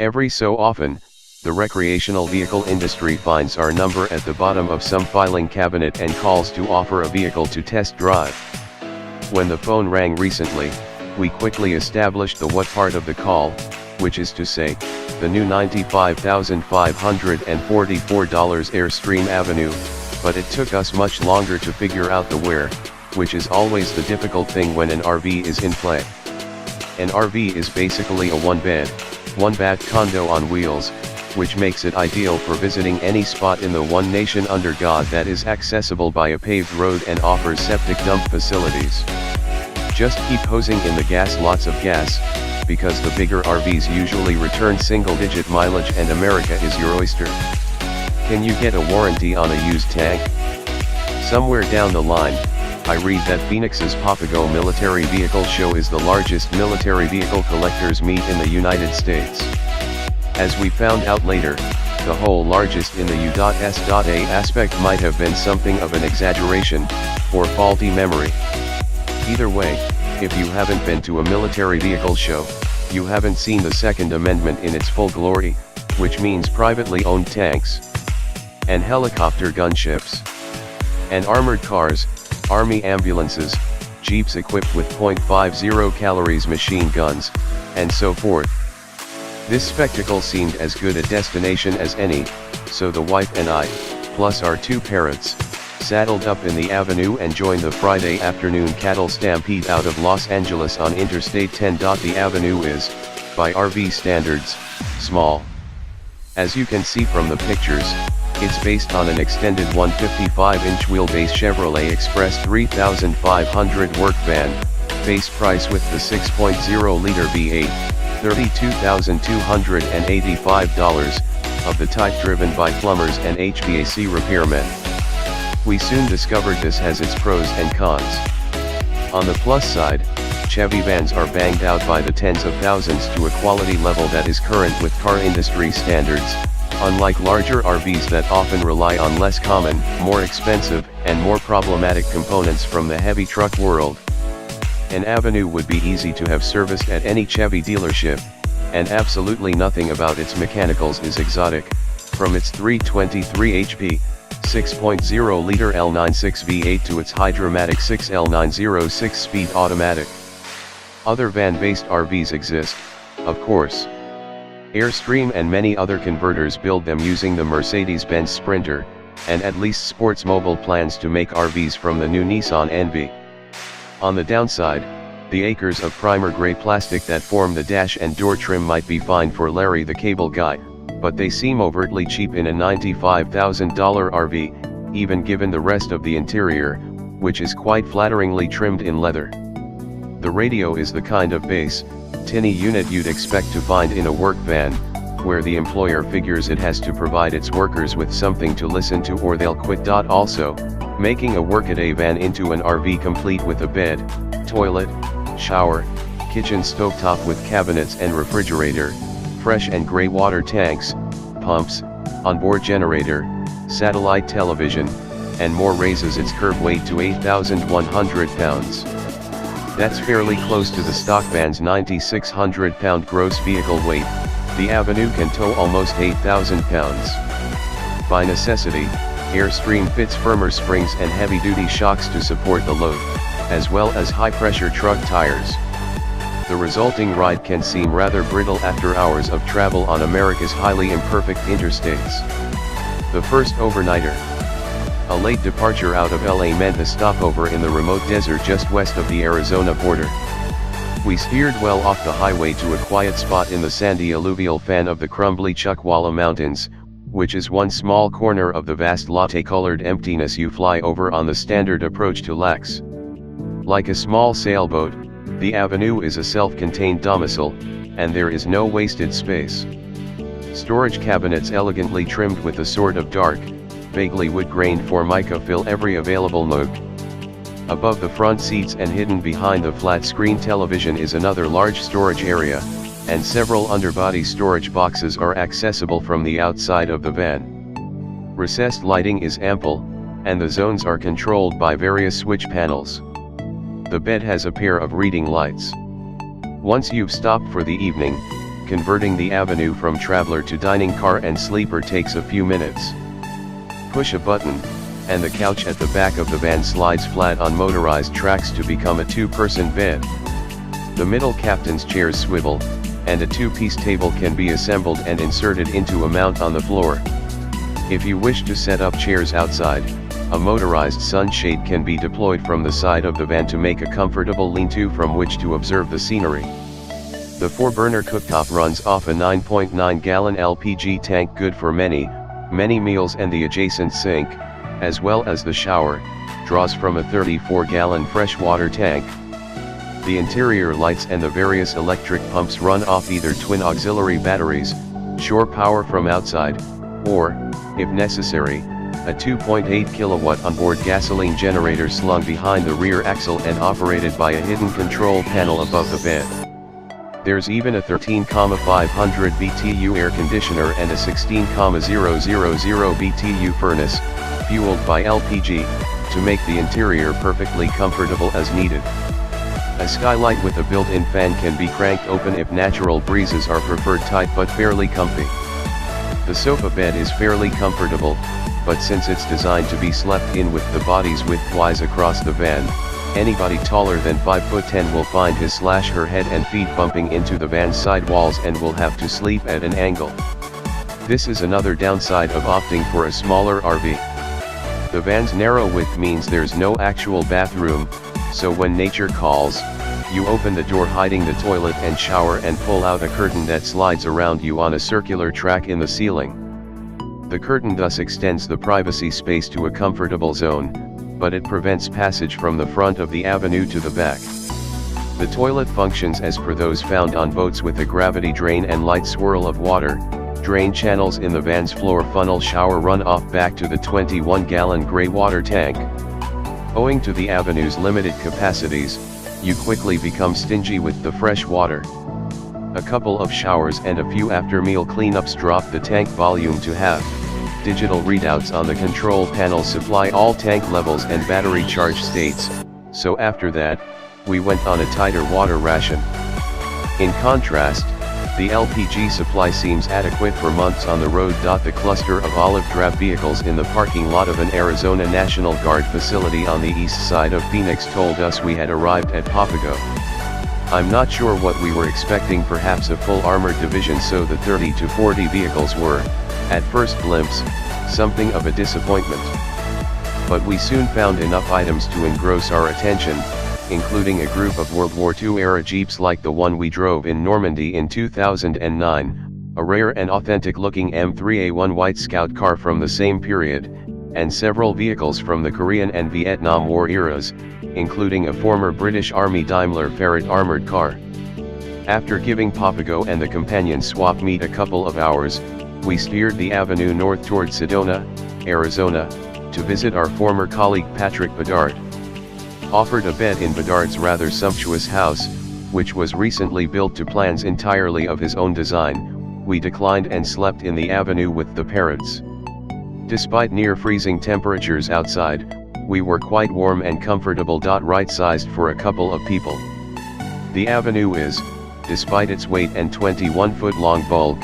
Every so often, the recreational vehicle industry finds our number at the bottom of some filing cabinet and calls to offer a vehicle to test drive. When the phone rang recently, we quickly established the what part of the call, which is to say, the new $95,544 Airstream Avenue, but it took us much longer to figure out the where, which is always the difficult thing when an RV is in play. An RV is basically a one-bed, one-bath condo on wheels, which makes it ideal for visiting any spot in the one nation under God that is accessible by a paved road and offers septic dump facilities. Just keep hosing in the gas, lots of gas, because the bigger RVs usually return single-digit mileage and America is your oyster. Can you get a warranty on a used tank? Somewhere down the line, I read that Phoenix's Papago Military Vehicle Show is the largest military vehicle collectors meet in the United States. As we found out later, the whole largest in the U.S.A aspect might have been something of an exaggeration, or faulty memory. Either way, if you haven't been to a military vehicle show, you haven't seen the Second Amendment in its full glory, which means privately owned tanks, and helicopter gunships, and armored cars, army ambulances, jeeps equipped with .50 calories machine guns, and so forth. This spectacle seemed as good a destination as any, so the wife and I, plus our two parrots, saddled up in the avenue and joined the Friday afternoon cattle stampede out of Los Angeles on Interstate 10. The avenue is, by RV standards, small. As you can see from the pictures, it's based on an extended 155-inch wheelbase Chevrolet Express 3500 work van, base price with the 6.0-liter V8, $32,285, of the type driven by plumbers and HVAC repairmen. We soon discovered this has its pros and cons. On the plus side, Chevy vans are banged out by the tens of thousands to a quality level that is current with car industry standards, unlike larger RVs that often rely on less common, more expensive, and more problematic components from the heavy truck world. An Avenue would be easy to have serviced at any Chevy dealership, and absolutely nothing about its mechanicals is exotic, from its 323 HP, 6.0-liter L96 V8 to its high dramatic 6L906 6-speed automatic. Other van-based RVs exist, of course. Airstream and many other converters build them using the Mercedes-Benz Sprinter, and at least Sports Mobile plans to make RVs from the new Nissan Envy. On the downside, the acres of primer gray plastic that form the dash and door trim might be fine for Larry the Cable Guy, but they seem overtly cheap in a $95,000 RV, even given the rest of the interior, which is quite flatteringly trimmed in leather. The radio is the kind of base, tinny unit you'd expect to find in a work van, where the employer figures it has to provide its workers with something to listen to or they'll quit. Also, making a workaday van into an RV complete with a bed, toilet, shower, kitchen stovetop with cabinets and refrigerator, fresh and gray water tanks, pumps, onboard generator, satellite television, and more raises its curb weight to 8,100 pounds. That's fairly close to the stock van's 9,600 pound gross vehicle weight. The Avenue can tow almost 8,000 pounds. By necessity, Airstream fits firmer springs and heavy-duty shocks to support the load, as well as high-pressure truck tires. The resulting ride can seem rather brittle after hours of travel on America's highly imperfect interstates. The first overnighter. A late departure out of LA meant a stopover in the remote desert just west of the Arizona border. We steered well off the highway to a quiet spot in the sandy alluvial fan of the crumbly Chuckwalla Mountains, which is one small corner of the vast latte-colored emptiness you fly over on the standard approach to Lax. Like a small sailboat, the Avenue is a self-contained domicile, and there is no wasted space. Storage cabinets elegantly trimmed with a sort of dark, vaguely wood-grained formica fill every available nook. Above the front seats and hidden behind the flat-screen television is another large storage area, and several underbody storage boxes are accessible from the outside of the van. Recessed lighting is ample, and the zones are controlled by various switch panels. The bed has a pair of reading lights. Once you've stopped for the evening, converting the Avenue from traveler to dining car and sleeper takes a few minutes. Push a button, and the couch at the back of the van slides flat on motorized tracks to become a two-person bed. The middle captain's chairs swivel, and a two-piece table can be assembled and inserted into a mount on the floor. If you wish to set up chairs outside, a motorized sunshade can be deployed from the side of the van to make a comfortable lean-to from which to observe the scenery. The 4-burner cooktop runs off a 9.9-gallon LPG tank good for many meals, and the adjacent sink, as well as the shower, draws from a 34-gallon freshwater tank. The interior lights and the various electric pumps run off either twin auxiliary batteries, shore power from outside, or, if necessary, a 2.8 kilowatt onboard gasoline generator slung behind the rear axle and operated by a hidden control panel above the bed. There's even a 13,500 BTU air conditioner and a 16,000 BTU furnace, fueled by LPG, to make the interior perfectly comfortable as needed. A skylight with a built-in fan can be cranked open if natural breezes are preferred, tight but fairly comfy. The sofa bed is fairly comfortable, but since it's designed to be slept in with the bodies widthwise across the van, anybody taller than 5'10" will find his/her head and feet bumping into the van's side walls and will have to sleep at an angle. This is another downside of opting for a smaller RV. The van's narrow width means there's no actual bathroom, so when nature calls, you open the door hiding the toilet and shower and pull out a curtain that slides around you on a circular track in the ceiling. The curtain thus extends the privacy space to a comfortable zone, but it prevents passage from the front of the Avenue to the back. The toilet functions as per those found on boats with a gravity drain and light swirl of water. Drain channels in the van's floor funnel shower run off back to the 21-gallon gray water tank. Owing to the Avenue's limited capacities, you quickly become stingy with the fresh water. A couple of showers and a few after-meal cleanups drop the tank volume to half. Digital readouts on the control panel supply all tank levels and battery charge states, so after that, we went on a tighter water ration. In contrast, the LPG supply seems adequate for months on the road. The cluster of olive drab vehicles in the parking lot of an Arizona National Guard facility on the east side of Phoenix told us we had arrived at Papago. I'm not sure what we were expecting, perhaps a full armored division, so the 30 to 40 vehicles were, at first glimpse, something of a disappointment. But we soon found enough items to engross our attention, including a group of World War II-era Jeeps like the one we drove in Normandy in 2009, a rare and authentic-looking M3A1 White Scout car from the same period, and several vehicles from the Korean and Vietnam War eras, including a former British Army Daimler Ferret armored car. After giving Papago and the companion swap meet a couple of hours, we steered the Avenue north toward Sedona, Arizona, to visit our former colleague Patrick Bedard. Offered a bed in Bedard's rather sumptuous house, which was recently built to plans entirely of his own design, we declined and slept in the Avenue with the parrots. Despite near-freezing temperatures outside, we were quite warm and comfortable. Right-sized for a couple of people. The Avenue is, despite its weight and 21-foot-long bulk,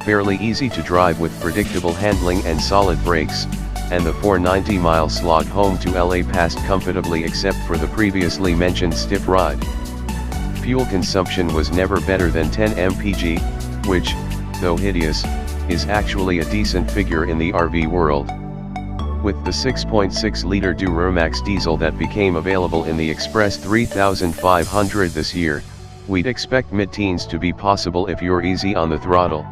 fairly easy to drive with predictable handling and solid brakes, and the 490-mile slog home to LA passed comfortably except for the previously mentioned stiff ride. Fuel consumption was never better than 10 mpg, which, though hideous, is actually a decent figure in the RV world. With the 6.6-liter Duramax diesel that became available in the Express 3500 this year, we'd expect mid-teens to be possible if you're easy on the throttle.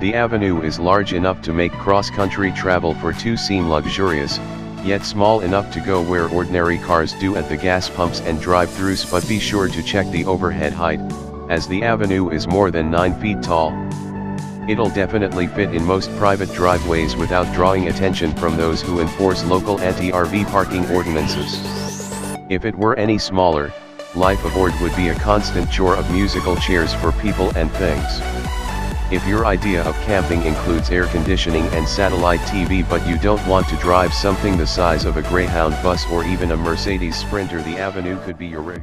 The Avenue is large enough to make cross-country travel for two seem luxurious, yet small enough to go where ordinary cars do at the gas pumps and drive-thrus. But be sure to check the overhead height, as the Avenue is more than 9 feet tall. It'll definitely fit in most private driveways without drawing attention from those who enforce local anti-RV parking ordinances. If it were any smaller, life aboard would be a constant chore of musical chairs for people and things. If your idea of camping includes air conditioning and satellite TV but you don't want to drive something the size of a Greyhound bus or even a Mercedes Sprinter, the Avenue could be your rig.